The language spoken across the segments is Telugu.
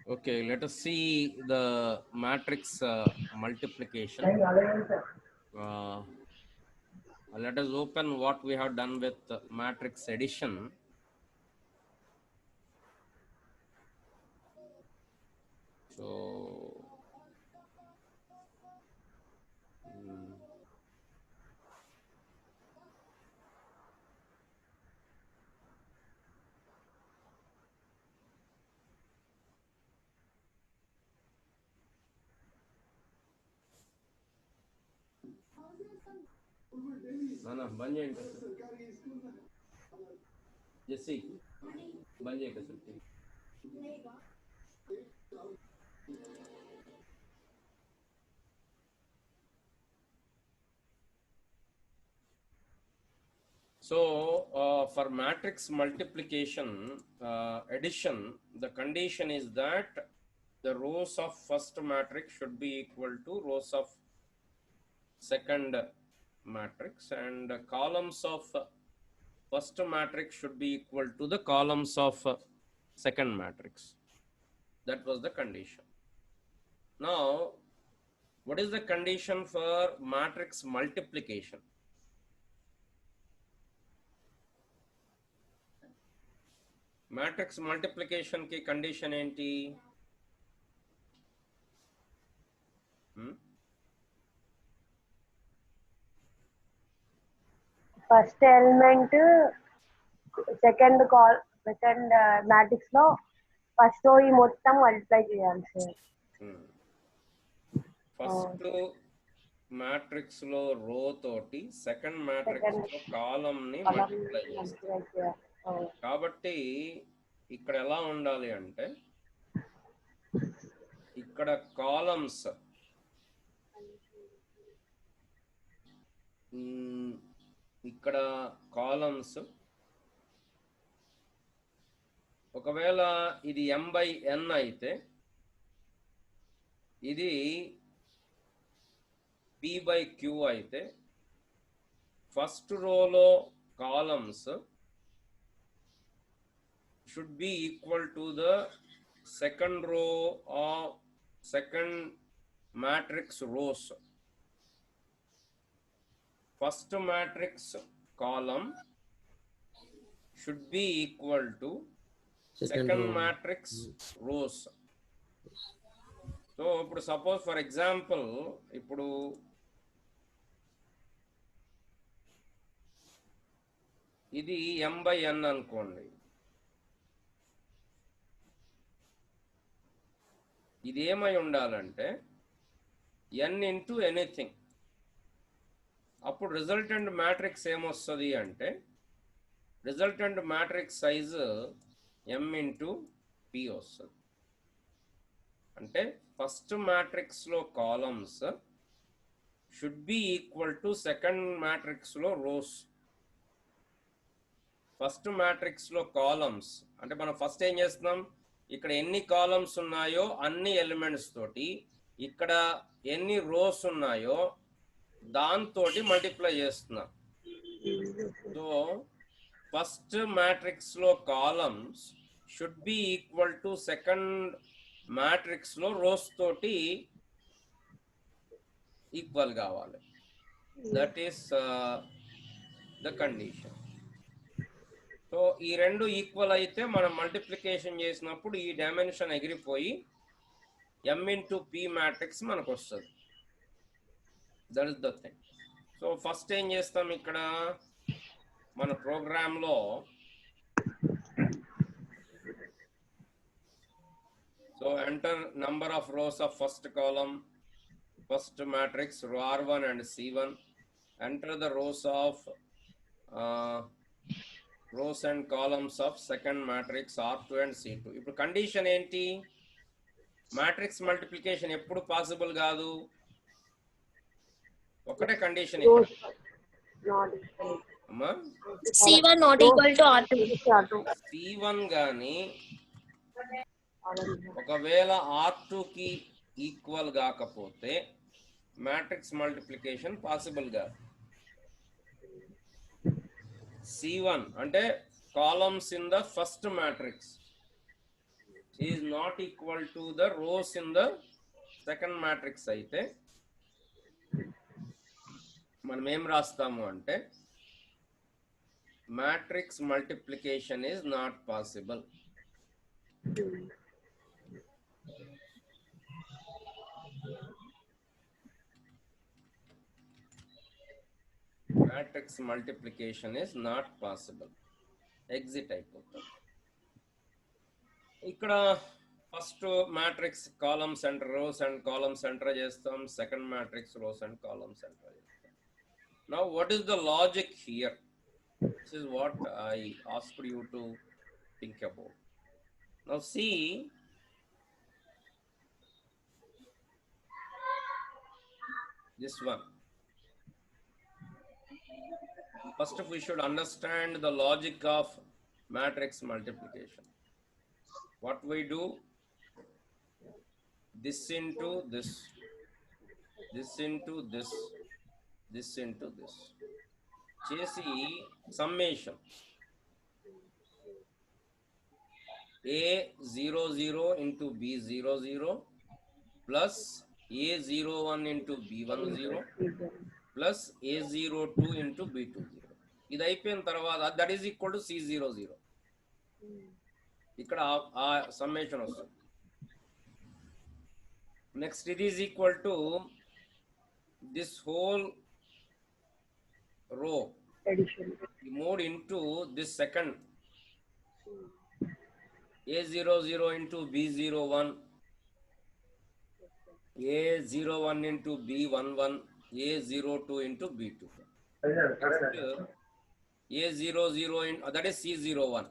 Okay, let us see the matrix multiplication. Let us open what we have done with matrix addition. So, Nana, बंद जाए इनका जैसे बंद जाए इनका सब So, for matrix multiplication, addition, the condition is that the rows of first matrix should be equal to rows of second matrix, and columns of first matrix should be equal to the columns of second matrix. That was the condition. Now, what is the condition for matrix multiplication? Matrix multiplication की condition ఏంటి? First element second matrix లో ఫస్ట్ రో ఈ మొత్తం మల్టిప్లై చేయాలి సార్. ఫస్ట్ మ్యాట్రిక్స్ లో రో తోటి సెకండ్ మ్యాట్రిక్స్ లో కాలమ్ ని మల్టిప్లై చేస్తాం. కాబట్టి ఇక్కడ ఎలా ఉండాలి అంటే ఇక్కడ కాలమ్స్ ఒకవేళ ఇది m/n అయితే ఇది p/q అయితే ఫస్ట్ రోలో columns should be equal to the second row or second matrix rows. First matrix column should be equal to second matrix rows. So, suppose for example, ఇప్పుడు ఇది m/n అనుకోండి. ఇది ఏమై ఉండాలంటే n ఇంటూ ఎనీథింగ్. అప్పుడు రిజల్టెంట్ మ్యాట్రిక్స్ ఏమొస్తుంది అంటే resultant matrix size m into p వస్తుంది. అంటే ఫస్ట్ మ్యాట్రిక్స్లో columns should be equal to second మ్యాట్రిక్స్లో రోస్. ఫస్ట్ మ్యాట్రిక్స్లో కాలమ్స్ అంటే మనం ఫస్ట్ ఏం చేస్తున్నాం, ఇక్కడ ఎన్ని కాలమ్స్ ఉన్నాయో అన్ని ఎలిమెంట్స్ తోటి ఇక్కడ ఎన్ని రోస్ ఉన్నాయో దాంతో మల్టిప్లై చేస్తున్నాం. సో ఫస్ట్ మ్యాట్రిక్స్ లో columns should be equal to second matrix లో రోస్ తోటి ఈక్వల్ కావాలి. That is the condition. So ఈ రెండు ఈక్వల్ అయితే మనం మల్టిప్లికేషన్ చేసినప్పుడు ఈ డైమెన్షన్ ఎగిరిపోయి m ఇంటూ p మ్యాట్రిక్స్ మనకు వస్తుంది. That is the thing. So first ఏం చేస్తాం, ఇక్కడ మన ప్రోగ్రాంలో so enter number of rows of first column first matrix r1 and c1. Enter the rows of rows and columns of second matrix R2 and C2. ఇప్పుడు కండిషన్ ఏంటి, మ్యాట్రిక్స్ మల్టిప్లికేషన్ ఎప్పుడు పాసిబుల్ కాదు, ఒకటే కండిషన్ అమ్మా, C1 not equal to R2. C1 గాని ఒకవేళ R2కి ఈక్వల్ కాకపోతే మ్యాట్రిక్స్ మల్టిప్లికేషన్ పాసిబుల్ కాదు. C1 అంటే columns in the first matrix, is not equal to the rows in the second matrix అయితే మనం ఏం రాస్తాము అంటే matrix multiplication is not possible. Matrix multiplication is not possible. Exit అయిపోతాం. ఇక్కడ first matrix column center rows and column center చేస్తాం, second matrix rows and column center చేస్తాం. Now what is the logic here? This is what I asked you to think about. Now see this one. First we should understand the logic of matrix multiplication. What we do, this into this, this into this, this into this. Chesi summation. A00 into B00 plus A01 into B10 plus A02 into B20. ఇది అయిపోయిన తర్వాత that is equal to C00. ఇక్కడ ఆ సమ్మేషన్ వస్తుంది. నెక్స్ట్ ఇది is equal to this whole row మూడ్ into this second A00 into B01, A01 into B11, A02 into B2. A00 in that is C01.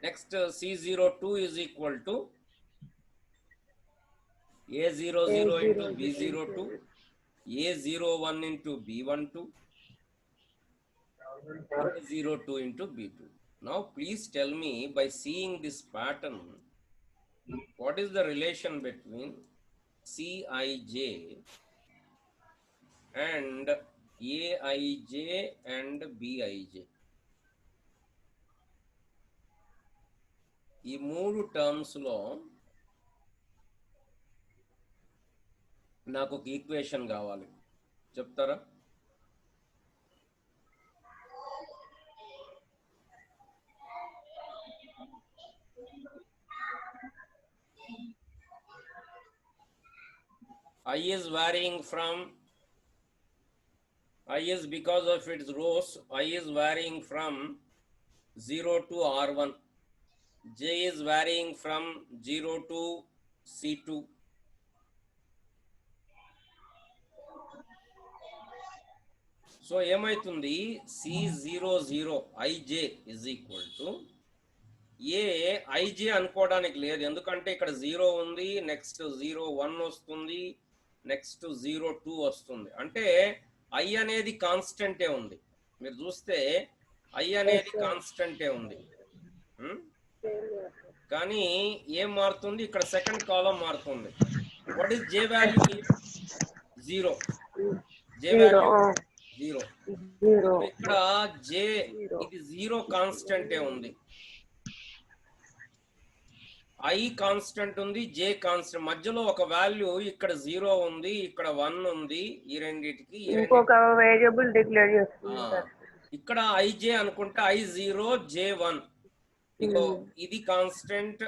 Next C02 is equal to A00 into B02, A01 into B12, A02 into B2. Now please tell me, by seeing this pattern, what is the relation between Cij and Aij and Bij? ఈ మూడు టర్మ్స్ లో నాకు ఒక ఈక్వేషన్ కావాలి, చెప్తారా? I is varying from I is because of its rows, I is varying from 0 to R1. J is varying from 0 to C2. So ఏమైతుంది? C00 Ij is equal to Ij అనుకోవడానికి లేదు, ఎందుకంటే ఇక్కడ 0 ఉంది, నెక్స్ట్ 01 వస్తుంది, నెక్స్ట్ 02 వస్తుంది. అంటే I అనేది కాన్స్టెంటే ఉంది. మీరు చూస్తే I అనేది కాన్స్టెంటే ఉంది, కానీ ఏం మారుతుంది? ఇక్కడ సెకండ్ కాలం మారుతుంది. What is J value? 0. J value 0. ఇక్కడ J ఇది 0 కాన్స్టెంటే ఉంది, I కాన్స్టెంట్ ఉంది, J కాన్స్టెంట్. మధ్యలో ఒక వాల్యూ ఇక్కడ 0 ఉంది, ఇక్కడ 1 ఉంది. ఈ రెండిటికి ఇంకొక వేరియబుల్ డిక్లేర్ చేస్తున్నారు. ఇక్కడ Ij అనుకుంటే I0 J1. ఇగో ఇది కాన్స్టెంట్,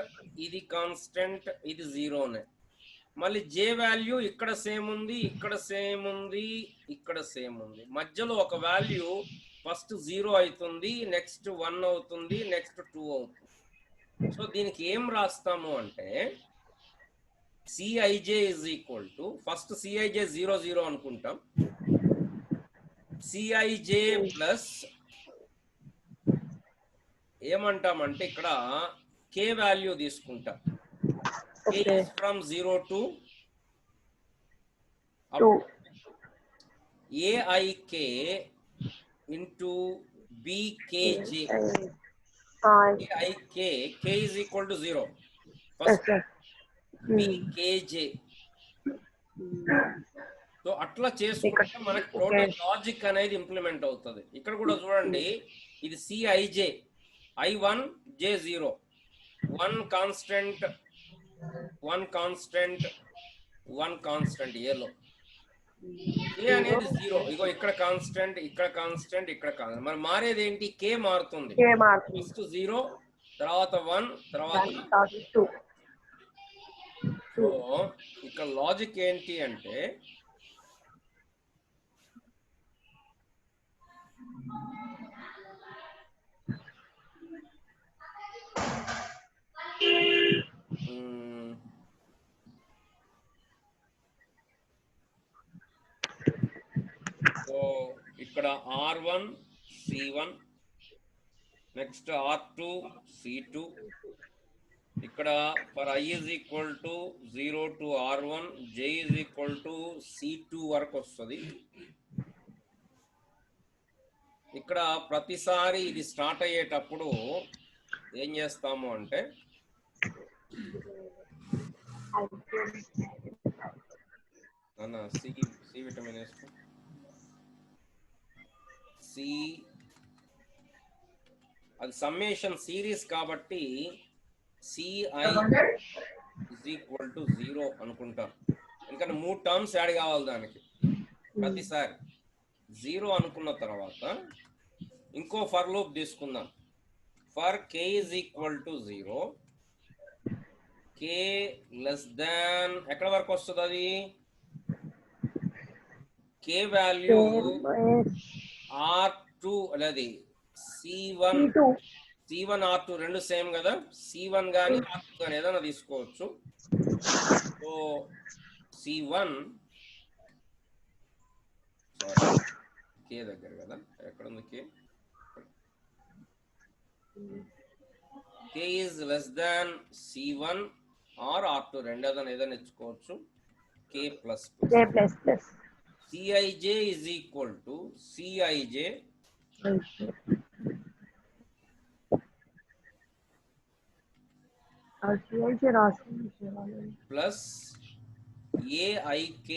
ఇది కాన్స్టెంట్, ఇది 0నే. మళ్ళీ J వాల్యూ ఇక్కడ సేమ్ ఉంది, ఇక్కడ సేమ్ ఉంది, ఇక్కడ సేమ్ ఉంది. మధ్యలో ఒక వాల్యూ ఫస్ట్ 0 అవుతుంది, నెక్స్ట్ 1 అవుతుంది, నెక్స్ట్ 2 అవుతుంది. సో దీనికి ఏం రాస్తాము అంటే Cij is equal to, first Cij 00 అనుకుంటాం, Cij ప్లస్ ఏమంటామంటే ఇక్కడ K వాల్యూ తీసుకుంటాం. K is from 0 to Aik into Bkj. Aik, K is equal to 0. First Bkj. So అట్లా చేసుకుంటే మనకి టోటల్ లాజిక్ అనేది ఇంప్లిమెంట్ అవుతుంది. ఇక్కడ కూడా చూడండి, ఇది Cij I1 J0, one constant A లో K అనేది 0. ఇగో ఇక్కడ కాన్స్టెంట్, ఇక్కడ కాన్స్టెంట్, ఇక్కడ కాన్స్టెంట్. మరి మారేది ఏంటి? K మారుతుంది. K మారుతుంది. ఫస్ట్ 0, తర్వాత 1, తర్వాత 2. సో ఇక్కడ లాజిక్ ఏంటి అంటే సో ఇక్కడ R1 C1, next R2 C2, ఇక్కడ for I is equal to 0 to R1, J is equal to C2 వరకు వస్తుంది. ఇక్కడ ప్రతిసారి ఇది స్టార్ట్ అయ్యేటప్పుడు ఏం చేస్తాము అంటే అన్న సి విటమిన్ వేసుకో. సి అది సమ్మేషన్ సిరీస్ కాబట్టి సిఐ ఇజ్ ఈక్వల్ టు 0 అనుకుంటాం. ఎందుకంటే 3 టర్మ్స్ యాడ్ కావాలి దానికి. ప్రతిసారి 0 అనుకున్న తర్వాత ఇంకో ఫర్ లూప్ తీసుకుందాం. For k is equal to 0, k less than ఎక్కడ వరకు వస్తుంది? అది k వాల్యూ R2 అనేది C1 R2 రెండు సేమ్ కదా. C1 కానీ R2 కానీ ఏదైనా తీసుకోవచ్చు. సో C1 K దగ్గర కదా, ఎక్కడ ఉంది K? K is less than C1 or R2 రెండు ఏదైనా ఇచ్చుకోవచ్చు. K plus Cij is equal to Cij plus Aik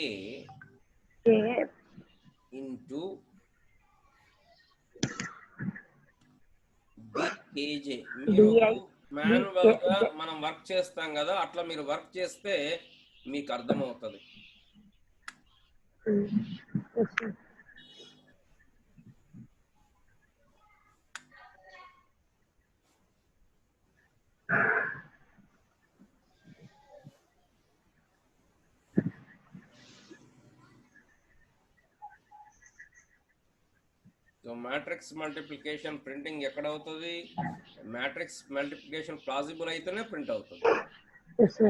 into BKJ. మీరు మాన్యువల్ గా మనం వర్క్ చేస్తాం కదా, అట్లా మీరు వర్క్ చేస్తే మీకు అర్థమవుతుంది. సో మ్యాట్రిక్స్ మల్టిప్లికేషన్ ప్రింటింగ్ ఎక్కడ అవుతుంది? మ్యాట్రిక్స్ మల్టిప్లికేషన్ పాసిబుల్ అయితేనే ప్రింట్ అవుతుంది. సో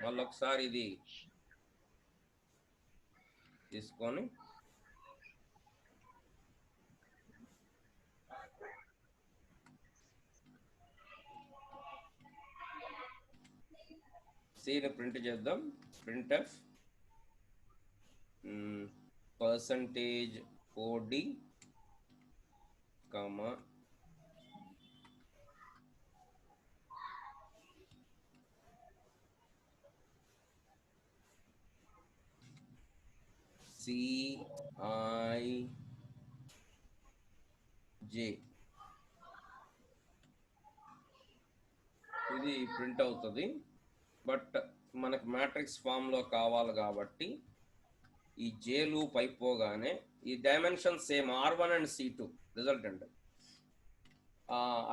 మళ్ళీ ఒకసారి ఇది తీసుకొని సిని ప్రింట్ చేద్దాం. printf percentage 4d comma Cij ఇది ప్రింట్ అవుతుంది. బట్ మనకు మ్యాట్రిక్స్ ఫామ్ లో కావాలి కాబట్టి ఈ J లూప్ అయిపోగానే ఈ dimension same R1 and C2 resultant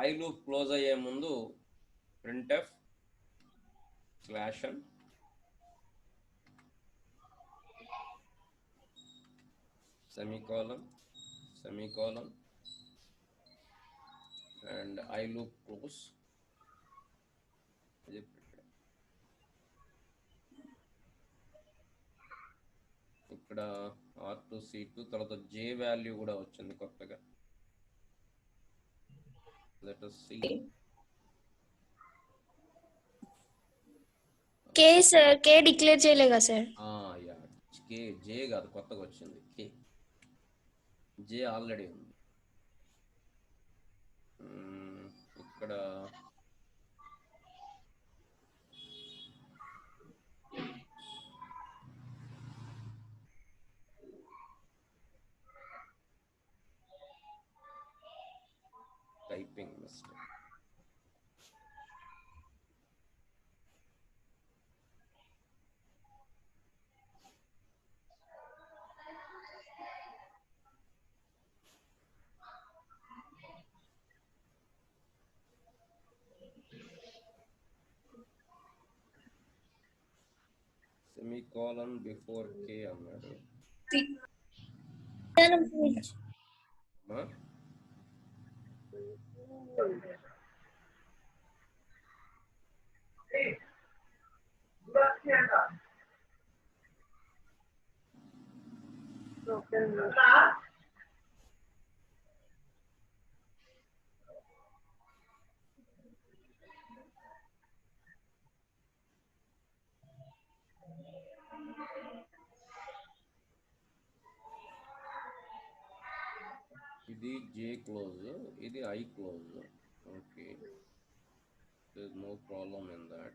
I loop close అయ్యే ముందు printf /n semicolon and I loop close. ఇక్కడ R2 C2 తర్వాత J వాల్యూ కూడా వచ్చింది కొత్తగా. Let us see. K declare చేయలేగా సార్? యా J కాదు, కొత్తగా వచ్చింది K. J ఆల్రెడీ ఉంది. ఇక్కడ typing mistake. semicolon before K అన్నాడు. Huh? ఇది J close, ఇది I close. Okay, there's no problem in that.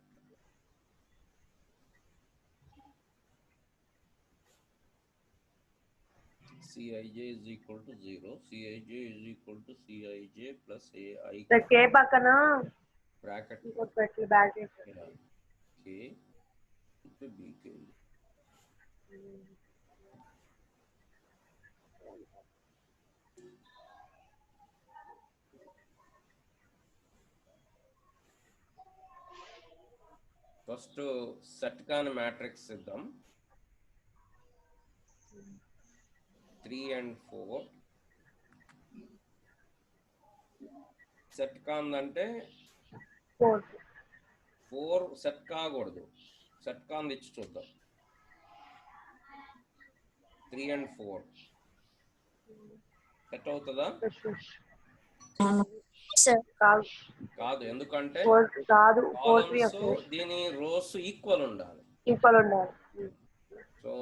Cij is equal to 0. Cij is equal to Cij plus AI The K పక్కన bracket. ఇంకోటి పెట్టి బ్యాక్ చేసారు. Yeah. K into BK. First set కాని మ్యాట్రిక్స్ ఇద్దాం. 3 and 4 సెట్ కాందంటే 4 సెట్ కాకూడదు. సెట్ కాంది ఇచ్చి చూద్దాం. 3 and 4 సెట్ అవుతుందా? sir. కాదు, ఎందుకంటే కాదు, 4 3 కాలమ్స్ దీని రోస్ ఈక్వల్ ఉండాలి. ఈక్వల్ ఉండాలి. సో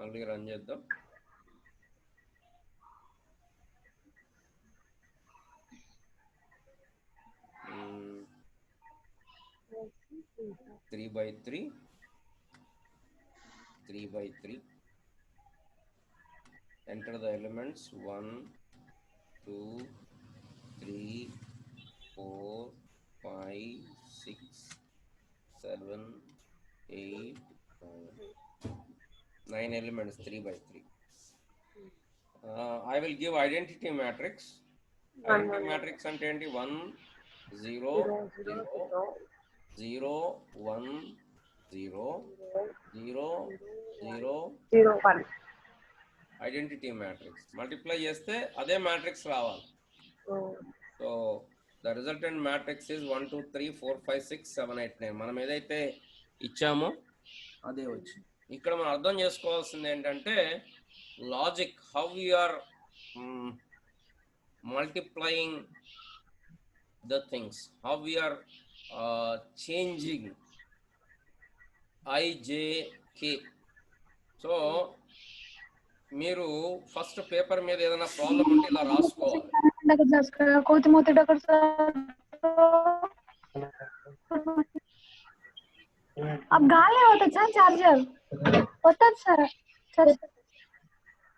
మళ్ళీ రన్ చేద్దాం. Three by three. Enter the elements 1, 2, 3, 4, 5, 6, 7, 8, 9 elements. 3 by 3. I will give identity matrix. Identity matrix అంటే ఏంటి? 1 0 0 0 1 0 0 0 1. Identity matrix. మల్టిప్లై చేస్తే అదే మ్యాట్రిక్స్ రావాలి. So the resultant matrix is 1 2 3 4 5 6 7 8 9. మనం ఏదైతే ఇచ్చామో అదే వచ్చి. ఇక్కడ మనం అర్థం చేసుకోవాల్సింది ఏంటంటే logic, how we are multiplying the things, how we are changing I, J, K. So మీరు ఫస్ట్ పేపర్ మీద ఏదైనా ప్రాబ్లం ఉంటే ఇలా రాసుకోవాలి.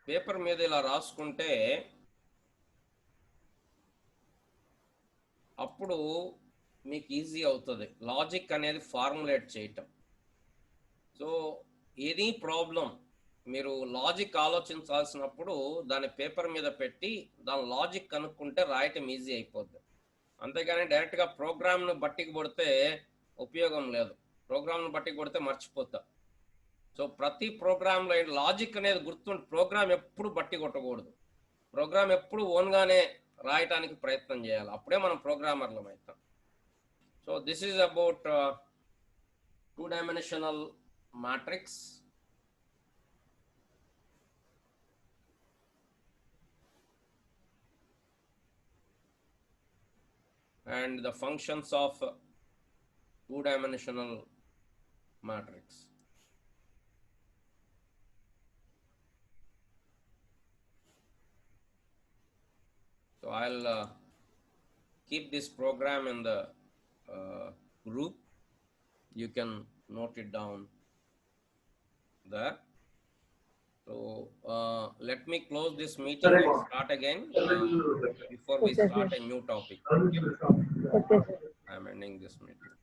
పేపర్ మీద ఇలా రాసుకుంటే అప్పుడు మీకు ఈజీ అవుతుంది లాజిక్ అనేది ఫార్ములేట్ చేయటం. సో ఏది ప్రాబ్లం మీరు లాజిక్ ఆలోచించాల్సినప్పుడు దాని పేపర్ మీద పెట్టి దాని లాజిక్ కనుక్కుంటే రాయటం ఈజీ అయిపోద్ది. అంతేగాని డైరెక్ట్గా ప్రోగ్రామ్ను బట్టికి కొడితే ఉపయోగం లేదు. ప్రోగ్రామ్ను బట్టికి కొడితే మర్చిపోతా. సో ప్రతి ప్రోగ్రాంలో లాజిక్ అనేది గుర్తుండి ప్రోగ్రామ్ ఎప్పుడు బట్టి కొట్టకూడదు. ప్రోగ్రామ్ ఎప్పుడు ఓన్గానే రాయటానికి ప్రయత్నం చేయాలి. అప్పుడే మనం ప్రోగ్రామర్లం అవుతాం. So this is about 2-dimensional matrix. And the functions of 2-dimensional matrix. So I'll keep this program in the group. You can note it down there. So let me close this meeting and start again before we start a new topic. I'm ending this meeting.